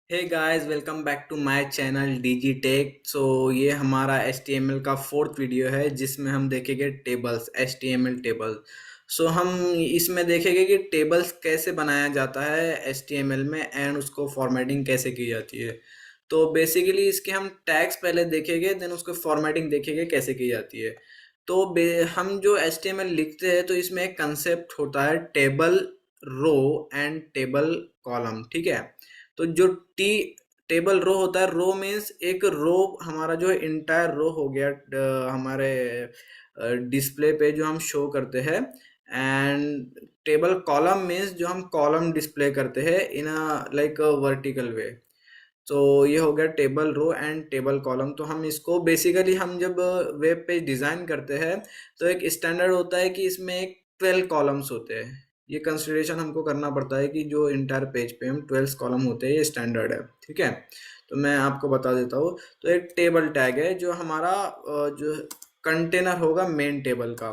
Hey guys, welcome back to my channel DG tech. ये हमारा HTML का fourth video है जिसमें हम देखेंगे टेबल्स, HTML टेबल। हम इसमें देखेंगे कि टेबल्स कैसे बनाया जाता है HTML में एंड उसको फॉर्मेटिंग कैसे की जाती है। तो बेसिकली इसके हम टैग्स पहले देखेंगे, देन उसको फॉर्मेटिंग देखेंगे कैसे की जाती है। हम जो HTML लिखते हैं तो इसमें एक कंसेप्ट होता है table row and table column, ठीक है। तो जो टी टेबल रो होता है, रो मीन्स एक रो, हमारा जो इंटायर रो हो गया हमारे डिस्प्ले पे जो हम शो करते हैं। एंड टेबल कॉलम मीन्स जो हम कॉलम डिस्प्ले करते हैं इन अ लाइक वर्टिकल वे। तो ये हो गया table row and table column. तो हम इसको बेसिकली हम जब वेब पेज डिज़ाइन करते हैं तो एक स्टैंडर्ड होता है कि इसमें एक 12 कॉलम्स होते हैं। ये कंसिडरेशन हमको करना पड़ता है कि जो इंटायर पेज पे हम 12 कॉलम होते हैं, ये स्टैंडर्ड है, ठीक है। तो मैं आपको बता देता हूँ। तो एक टेबल टैग है जो हमारा जो कंटेनर होगा मेन टेबल का।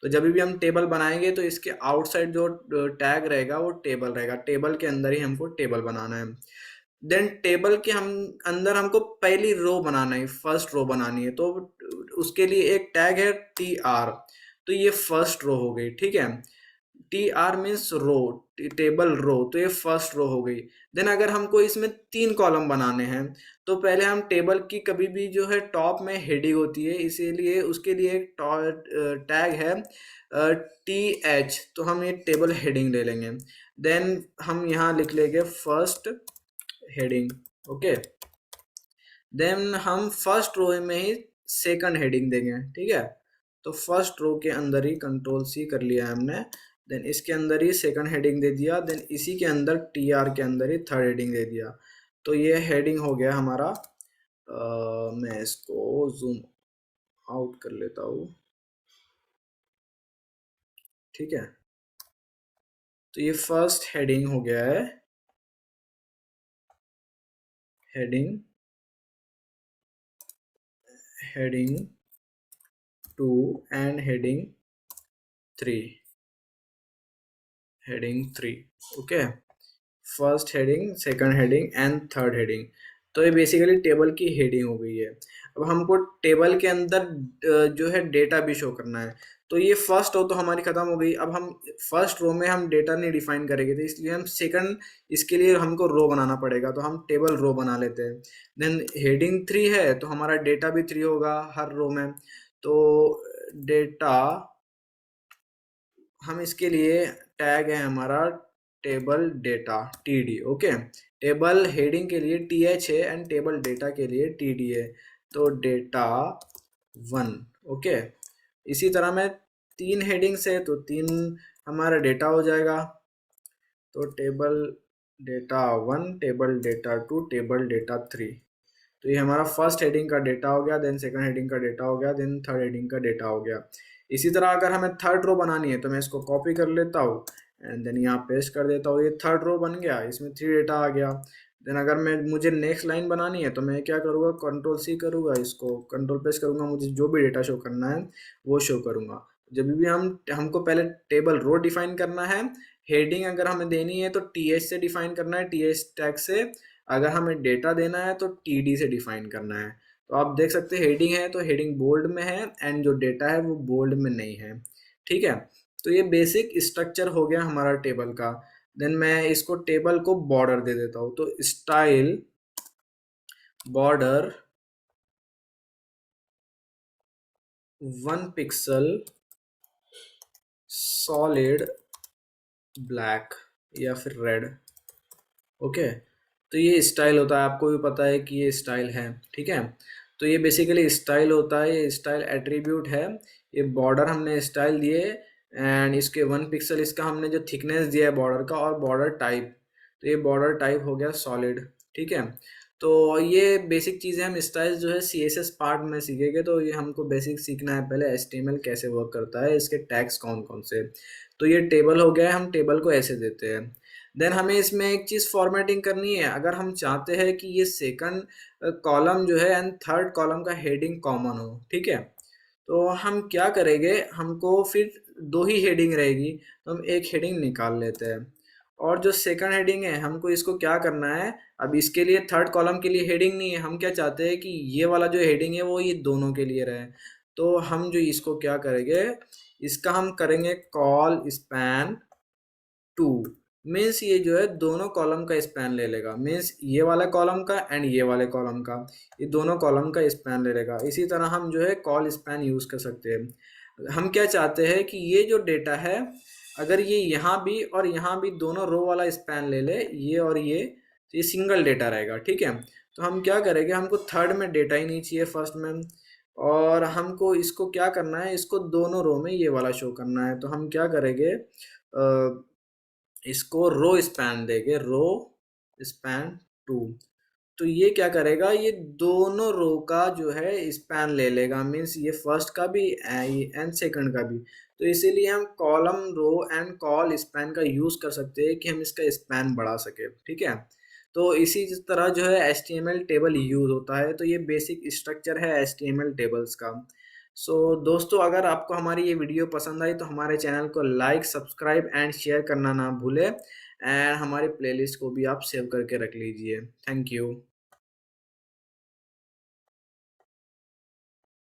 तो जब भी हम टेबल बनाएंगे तो इसके आउटसाइड जो टैग रहेगा वो टेबल रहेगा, टेबल के अंदर ही हमको टेबल बनाना है। देन टेबल के हम अंदर हमको पहली रो बनाना है, फर्स्ट रो बनानी है। तो उसके लिए एक टैग है TR। तो ये फर्स्ट रो हो गई, ठीक है। TR means row, table row, तो ये फर्स्ट रो हो गई। देन अगर हमको इसमें 3 कॉलम बनाने हैं तो पहले हम टेबल की कभी भी जो है टॉप में हेडिंग होती है, इसीलिए उसके लिए एक टैग है TH। तो हम ये टेबल हेडिंग ले लेंगे। देन हम यहाँ लिख लेंगे फर्स्ट हेडिंग, ओके। देन हम फर्स्ट रो में ही सेकंड हेडिंग देंगे, ठीक है। तो फर्स्ट रो के अंदर ही कंट्रोल C कर लिया है हमने। देन इसके अंदर ही सेकंड हेडिंग दे दिया। देन इसी के अंदर TR के अंदर ही थर्ड हेडिंग दे दिया। तो ये हेडिंग हो गया हमारा। मैं इसको जूम आउट कर लेता हूँ, ठीक है। तो ये फर्स्ट हेडिंग हो गया है, heading heading 2 and heading 3 okay. First heading, second heading and third heading. तो ये बेसिकली टेबल की हेडिंग हो गई है। अब हमको टेबल के अंदर जो है डेटा भी शो करना है। तो ये फर्स्ट रो तो हमारी खत्म हो गई। अब हम फर्स्ट रो में हम डेटा नहीं डिफाइन करेंगे, तो इसलिए हम सेकंड, इसके लिए हमको रो बनाना पड़ेगा। तो हम टेबल रो बना लेते हैं। देन हेडिंग 3 है तो हमारा डेटा भी 3 होगा हर रो में। तो डेटा, हम इसके लिए टैग है हमारा table data TD, okay. Table heading के लिए TH है एंड टेबल डेटा के लिए TD है। तो डेटा 1, ओके। इसी तरह में 3 हेडिंग्स है तो 3 हमारा डेटा हो जाएगा। तो table data 1, table data 2, table data 3। तो ये हमारा फर्स्ट हेडिंग का डेटा हो गया। देन सेकंड हेडिंग का डेटा हो गया। देन थर्ड हेडिंग का डेटा हो गया। इसी तरह अगर हमें थर्ड रो बनानी है तो मैं इसको कॉपी कर लेता हूँ एंड देन यहाँ पेस्ट कर देता हूँ। ये थर्ड रो बन गया, इसमें 3 डेटा आ गया। देन अगर मुझे नेक्स्ट लाइन बनानी है तो मैं क्या करूँगा, कंट्रोल C करूँगा, इसको कंट्रोल प्रेस करूँगा, मुझे जो भी डेटा शो करना है वो शो करूँगा। जब भी हमको पहले टेबल रो डिफाइन करना है। हेडिंग अगर हमें देनी है तो TH से डिफाइन करना है, TH टैग से। अगर हमें डेटा देना है तो TD से डिफाइन करना है। तो आप देख सकते हैं हेडिंग है तो हेडिंग बोल्ड में है एंड जो डेटा है वो बोल्ड में नहीं है, ठीक है। तो ये बेसिक स्ट्रक्चर हो गया हमारा टेबल का। देन मैं इसको टेबल को बॉर्डर दे देता हूँ। तो style border 1 pixel solid black या फिर रेड, ओके। तो ये स्टाइल होता है, आपको भी पता है कि ये स्टाइल है, ठीक है। तो ये बेसिकली स्टाइल होता है, ये स्टाइल एट्रीब्यूट है। ये बॉर्डर हमने स्टाइल दिए एंड इसके 1 पिक्सल इसका हमने जो थिकनेस दिया है बॉर्डर का, और बॉर्डर टाइप। तो ये बॉर्डर टाइप हो गया सॉलिड, ठीक है। तो ये बेसिक चीज़ें हम स्टाइल जो है CSS पार्ट में सीखेंगे। तो ये हमको बेसिक सीखना है पहले HTML कैसे वर्क करता है, इसके टैग्स कौन कौन से। तो ये टेबल हो गया है, हम टेबल को ऐसे देते हैं। देन हमें इसमें एक चीज़ फॉर्मेटिंग करनी है। अगर हम चाहते हैं कि ये सेकंड कॉलम जो है एंड थर्ड कॉलम का हेडिंग कॉमन हो, ठीक है। तो हम क्या करेंगे, हमको फिर 2 ही हेडिंग रहेगी तो हम एक हेडिंग निकाल लेते हैं। और जो सेकंड हेडिंग है हमको इसको क्या करना है, अब इसके लिए थर्ड कॉलम के लिए हेडिंग नहीं है, हम क्या चाहते हैं कि ये वाला जो हेडिंग है वो ये दोनों के लिए रहे। तो हम जो इसको क्या करेंगे, इसका हम करेंगे कॉल स्पैन टू। मीन्स ये जो है दोनों कॉलम का स्पैन ले लेगा, मीन्स ये वाला कॉलम का एंड ये वाले कॉलम का, ये दोनों कॉलम का स्पैन ले लेगा। इसी तरह हम जो है कॉल स्पैन यूज कर सकते हैं। हम क्या चाहते हैं कि ये जो डेटा है अगर ये यहाँ भी और यहाँ भी दोनों रो वाला स्पैन ले ले, ये और ये, तो ये सिंगल डेटा रहेगा, ठीक है। तो हम क्या करेंगे, हमको थर्ड में डेटा ही नहीं चाहिए फर्स्ट में, और हमको इसको क्या करना है, इसको दोनों रो में ये वाला शो करना है। तो हम क्या करेंगे, इसको रो स्पैन देंगे, रो स्पैन टू। तो ये क्या करेगा, ये दोनों रो का जो है स्पैन ले लेगा, मीन्स ये फर्स्ट का भी एंड सेकंड का भी। तो इसीलिए हम column row and colspan का यूज कर सकते हैं कि हम इसका स्पैन बढ़ा सके, ठीक है। तो इसी तरह जो है HTML टेबल यूज होता है। तो ये बेसिक स्ट्रक्चर है HTML टेबल्स का। सो दोस्तों, अगर आपको हमारी ये वीडियो पसंद आई तो हमारे चैनल को लाइक, सब्सक्राइब एंड शेयर करना ना भूलें, एंड हमारी प्लेलिस्ट को भी आप सेव करके रख लीजिए। Thank you.